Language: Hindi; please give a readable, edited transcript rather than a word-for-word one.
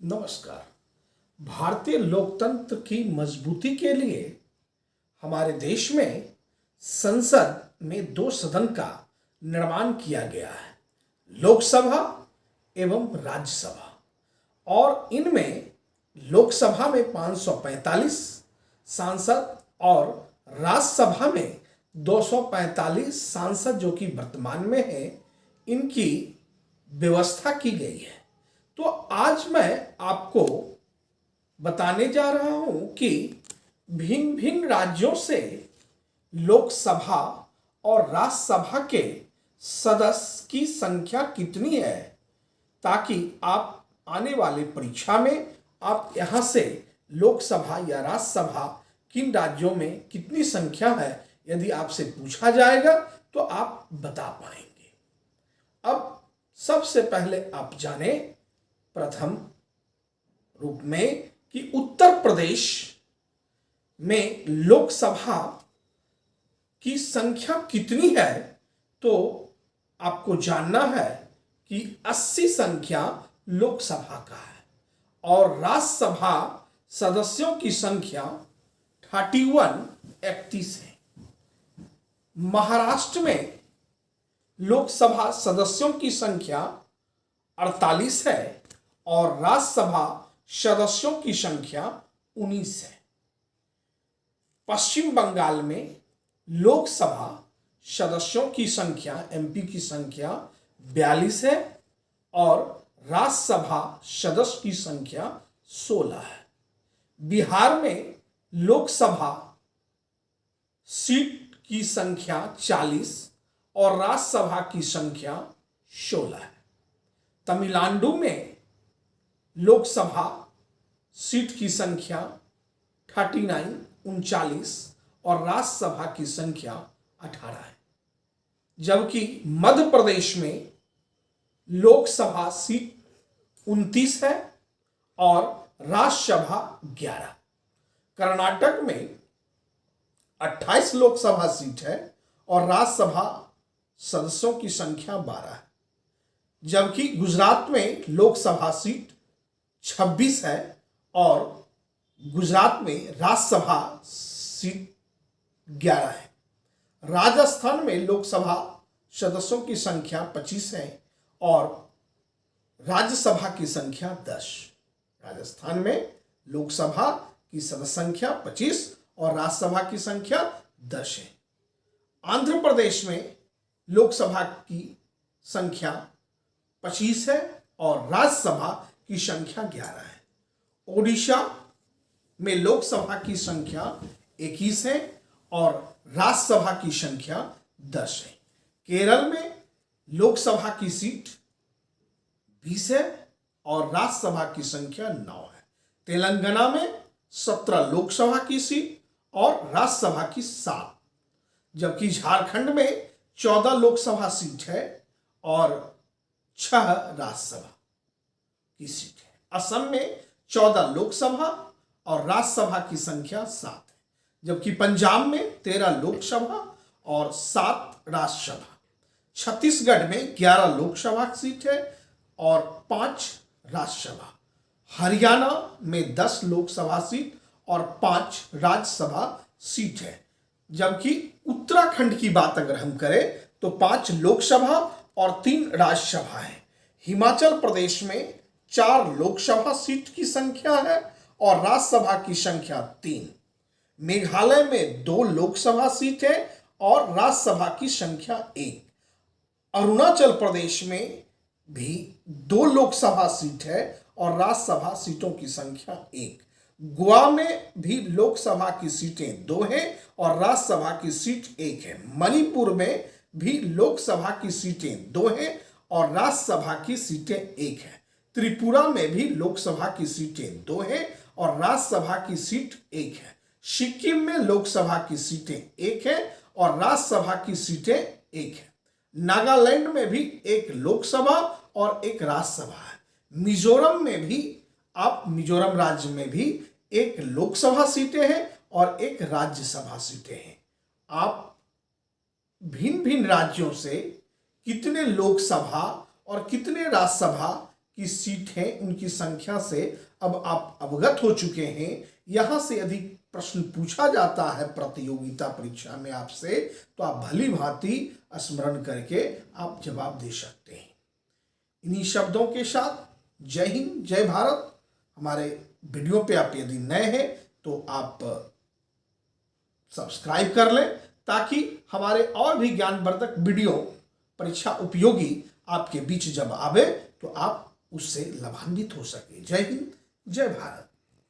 नमस्कार। भारतीय लोकतंत्र की मजबूती के लिए हमारे देश में संसद में दो सदन का निर्माण किया गया है, लोकसभा एवं राज्यसभा। और इनमें लोकसभा में 545 सांसद और राज्यसभा में 245 सांसद जो कि वर्तमान में है, इनकी व्यवस्था की गई है। तो आज मैं आपको बताने जा रहा हूं कि भिन्न भिन्न राज्यों से लोकसभा और राज्यसभा के सदस्य की संख्या कितनी है, ताकि आप आने वाले परीक्षा में आप यहां से लोकसभा या राज्यसभा किन राज्यों में कितनी संख्या है, यदि आपसे पूछा जाएगा तो आप बता पाएंगे। अब सबसे पहले आप जाने प्रथम रूप में कि उत्तर प्रदेश में लोकसभा की संख्या कितनी है। तो आपको जानना है कि 80 संख्या लोकसभा का है और राज्यसभा सदस्यों की संख्या 31 है। महाराष्ट्र में लोकसभा सदस्यों की संख्या 48 है और राज्यसभा सदस्यों की संख्या 19 है। पश्चिम बंगाल में लोकसभा सदस्यों की संख्या, एमपी की संख्या 42 है और राज्यसभा सदस्य की संख्या 16 है। बिहार में लोकसभा सीट की संख्या 40 और राज्यसभा की संख्या 16 है। तमिलनाडु में लोकसभा सीट की संख्या 39 और राज्यसभा की संख्या 18 है। जबकि मध्य प्रदेश में लोकसभा सीट 29 है और राज्यसभा 11। कर्नाटक में 28 लोकसभा सीट है और राज्यसभा सदस्यों की संख्या 12 है। जबकि गुजरात में लोकसभा सीट 26 है और गुजरात में राज्यसभा सीट 11 है। राजस्थान में लोकसभा सदस्यों की संख्या 25 है और राज्यसभा की संख्या 10। राजस्थान में लोकसभा की सदस्य संख्या 25 और राज्यसभा की संख्या 10 है। आंध्र प्रदेश में लोकसभा की संख्या 25 है और राज्यसभा की संख्या 11 है। ओडिशा में लोकसभा की संख्या 21 है और राज्यसभा की संख्या 10 है। केरल में लोकसभा की सीट 20 है और राज्यसभा की संख्या 9 है। तेलंगाना में 17 लोकसभा की सीट और राज्यसभा की 7। जबकि झारखंड में 14 लोकसभा सीट है और 6 राज्यसभा की सीट है। असम में 14 लोकसभा और राज्यसभा की संख्या 7 है। जबकि पंजाब में 13 लोकसभा और 7 राज्यसभा। छत्तीसगढ़ में 11 लोकसभा सीट है और 5 राज्यसभा। हरियाणा में 10 लोकसभा सीट और 5 राज्यसभा सीट है। जबकि उत्तराखंड की बात अगर हम करें तो 5 लोकसभा और 3 राज्यसभा है। हिमाचल प्रदेश में 4 लोकसभा सीट की संख्या है और राज्यसभा की संख्या 3। मेघालय में 2 लोकसभा सीट है और राज्यसभा की संख्या 1। अरुणाचल प्रदेश में भी 2 लोकसभा सीट है और राज्यसभा सीटों की संख्या 1। गोवा में भी लोकसभा की सीटें 2 हैं और राज्यसभा की सीट 1 है। मणिपुर में भी लोकसभा की सीटें 2 हैं और राज्यसभा की सीटें 1 है। त्रिपुरा में भी लोकसभा की सीटें 2 हैं और राज्यसभा की सीट 1 है। सिक्किम में लोकसभा की सीटें 1 है और राज्यसभा की सीटें 1 है। नागालैंड में भी 1 लोकसभा और 1 राज्यसभा है। मिजोरम में भी मिजोरम राज्य में भी 1 लोकसभा सीटें हैं और 1 राज्यसभा सीटें हैं। आप भिन्न भिन्न राज्यों से कितने लोकसभा और कितने राज्यसभा की सीटें, उनकी संख्या से अब आप अवगत हो चुके हैं। यहाँ से यदि प्रश्न पूछा जाता है प्रतियोगिता परीक्षा में आपसे, तो आप भली भांति स्मरण करके आप जवाब दे सकते हैं। इन्हीं शब्दों के साथ जय हिंद, जय भारत। हमारे वीडियो पे आप यदि नए हैं तो आप सब्सक्राइब कर लें, ताकि हमारे और भी ज्ञानवर्धक वीडियो परीक्षा उपयोगी आपके बीच जब आवे तो आप उससे लाभान्वित हो सके। जय हिंद, जय भारत।